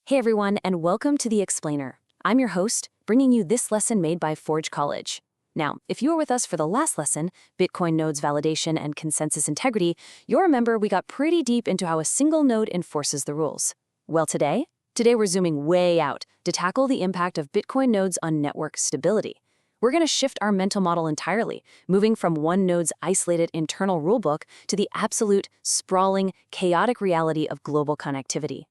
Hey everyone, and welcome to The Explainer. I'm your host, bringing you this lesson made by Forge College. Now, if you were with us for the last lesson, Bitcoin nodes validation and consensus integrity, you'll remember we got pretty deep into how a single node enforces the rules. Well, today we're zooming way out to tackle the impact of Bitcoin nodes on network stability. We're going to shift our mental model entirely, moving from one node's isolated internal rulebook to the absolute, sprawling, chaotic reality of global connectivity.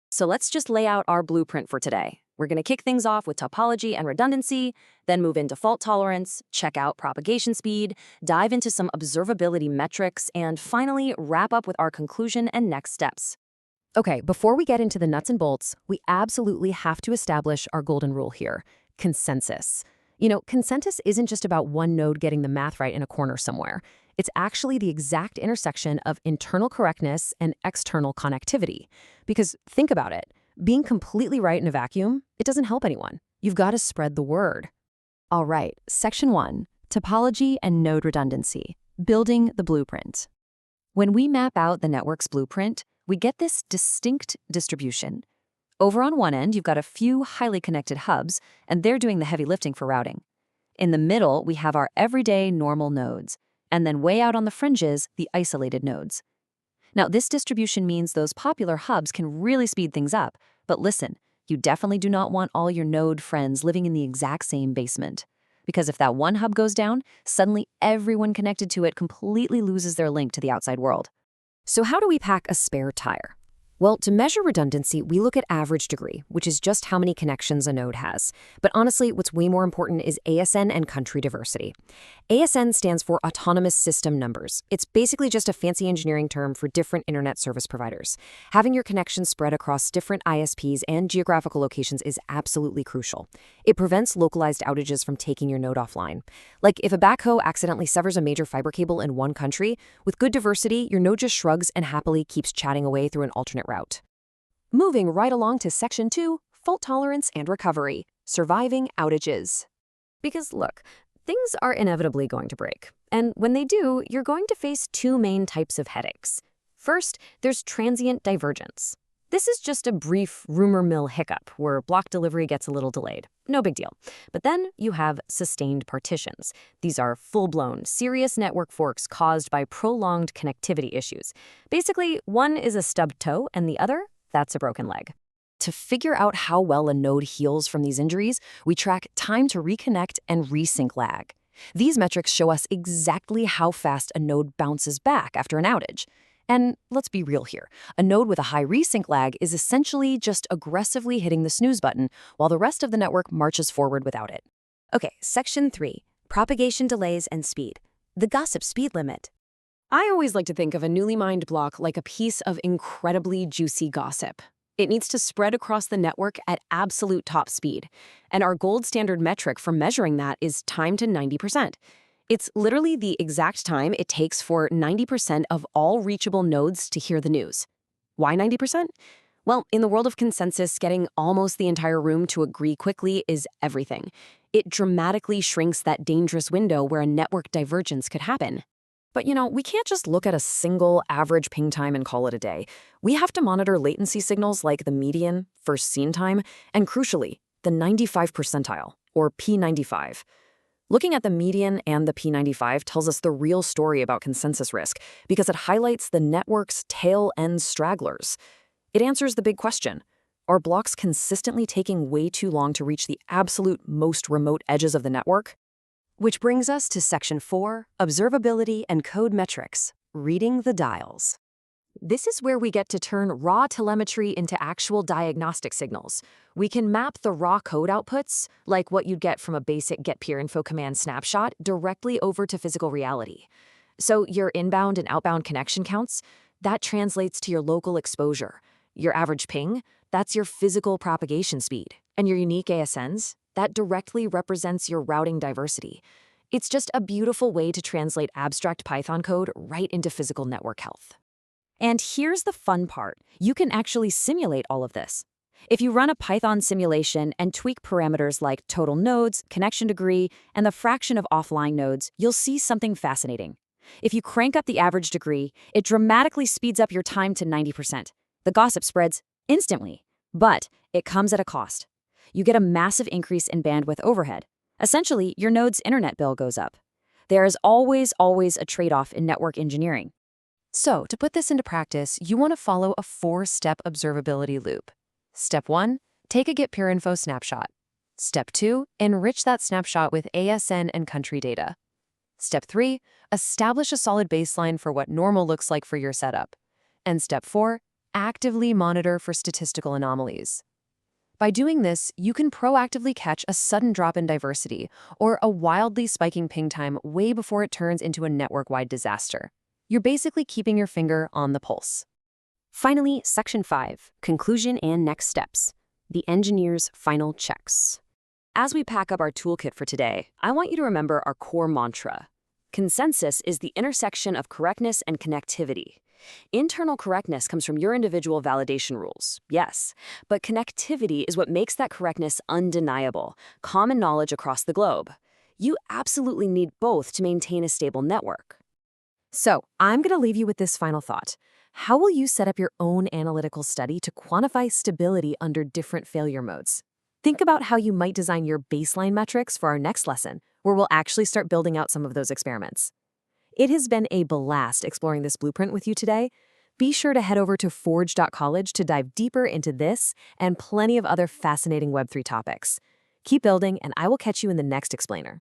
So let's just lay out our blueprint for today. We're going to kick things off with topology and redundancy, then move into fault tolerance, check out propagation speed, dive into some observability metrics, and finally wrap up with our conclusion and next steps. Okay, before we get into the nuts and bolts, we absolutely have to establish our golden rule here: consensus. Consensus isn't just about one node getting the math right in a corner somewhere. It's actually the exact intersection of internal correctness and external connectivity. Because think about it, being completely right in a vacuum, it doesn't help anyone. You've got to spread the word. All right, Section 1, Topology and Node Redundancy, Building the Blueprint. When we map out the network's blueprint, we get this distinct distribution. Over on one end, you've got a few highly connected hubs, and they're doing the heavy lifting for routing. In the middle, we have our everyday normal nodes, and then way out on the fringes, the isolated nodes. Now, this distribution means those popular hubs can really speed things up, but listen, you definitely do not want all your node friends living in the exact same basement. Because if that one hub goes down, suddenly everyone connected to it completely loses their link to the outside world. So how do we pack a spare tire? Well, to measure redundancy, we look at average degree, which is just how many connections a node has. But honestly, what's way more important is ASN and country diversity. ASN stands for Autonomous System Numbers. It's basically just a fancy engineering term for different internet service providers. Having your connections spread across different ISPs and geographical locations is absolutely crucial. It prevents localized outages from taking your node offline. Like if a backhoe accidentally severs a major fiber cable in one country, with good diversity, your node just shrugs and happily keeps chatting away through an alternate route. Moving right along to Section 2, Fault Tolerance and Recovery, Surviving Outages. Because look, things are inevitably going to break. And when they do, you're going to face two main types of headaches. First, there's transient divergence. This is just a brief rumor mill hiccup where block delivery gets a little delayed. No big deal. But then you have sustained partitions. These are full-blown, serious network forks caused by prolonged connectivity issues. Basically, one is a stubbed toe and the other, that's a broken leg. To figure out how well a node heals from these injuries, we track time to reconnect and resync lag. These metrics show us exactly how fast a node bounces back after an outage. And let's be real here. A node with a high resync lag is essentially just aggressively hitting the snooze button while the rest of the network marches forward without it. Okay, Section 3, Propagation Delays and Speed, the gossip speed limit. I always like to think of a newly mined block like a piece of incredibly juicy gossip. It needs to spread across the network at absolute top speed. And our gold standard metric for measuring that is time to 90%. It's literally the exact time it takes for 90% of all reachable nodes to hear the news. Why 90%? Well, in the world of consensus, getting almost the entire room to agree quickly is everything. It dramatically shrinks that dangerous window where a network divergence could happen. But we can't just look at a single average ping time and call it a day. We have to monitor latency signals like the median, first seen time, and crucially, the 95 percentile, or P95. Looking at the median and the P95 tells us the real story about consensus risk because it highlights the network's tail-end stragglers. It answers the big question: are blocks consistently taking way too long to reach the absolute most remote edges of the network? Which brings us to Section 4, Observability and Code Metrics, Reading the Dials. This is where we get to turn raw telemetry into actual diagnostic signals. We can map the raw code outputs, like what you'd get from a basic get peerinfo command snapshot, directly over to physical reality. So your inbound and outbound connection counts, that translates to your local exposure. Your average ping, that's your physical propagation speed. And your unique ASNs, that directly represents your routing diversity. It's just a beautiful way to translate abstract Python code right into physical network health. And here's the fun part. You can actually simulate all of this. If you run a Python simulation and tweak parameters like total nodes, connection degree, and the fraction of offline nodes, you'll see something fascinating. If you crank up the average degree, it dramatically speeds up your time to 90%. The gossip spreads instantly. But It comes at a cost. You get a massive increase in bandwidth overhead. Essentially, your node's internet bill goes up. There is always a trade-off in network engineering. So, to put this into practice, you want to follow a 4-step observability loop. Step 1, take a get peerinfo snapshot. Step 2, enrich that snapshot with ASN and country data. Step 3, establish a solid baseline for what normal looks like for your setup. And Step 4, actively monitor for statistical anomalies. By doing this, you can proactively catch a sudden drop in diversity or a wildly spiking ping time way before it turns into a network-wide disaster. You're basically keeping your finger on the pulse. Finally, Section 5, Conclusion and Next Steps. The engineer's final checks. As we pack up our toolkit for today, I want you to remember our core mantra. Consensus is the intersection of correctness and connectivity. Internal correctness comes from your individual validation rules, yes, but connectivity is what makes that correctness undeniable, common knowledge across the globe. You absolutely need both to maintain a stable network. So, I'm going to leave you with this final thought. How will you set up your own analytical study to quantify stability under different failure modes? Think about how you might design your baseline metrics for our next lesson, where we'll actually start building out some of those experiments. It has been a blast exploring this blueprint with you today. Be sure to head over to forge.college to dive deeper into this and plenty of other fascinating Web3 topics. Keep building, and I will catch you in the next explainer.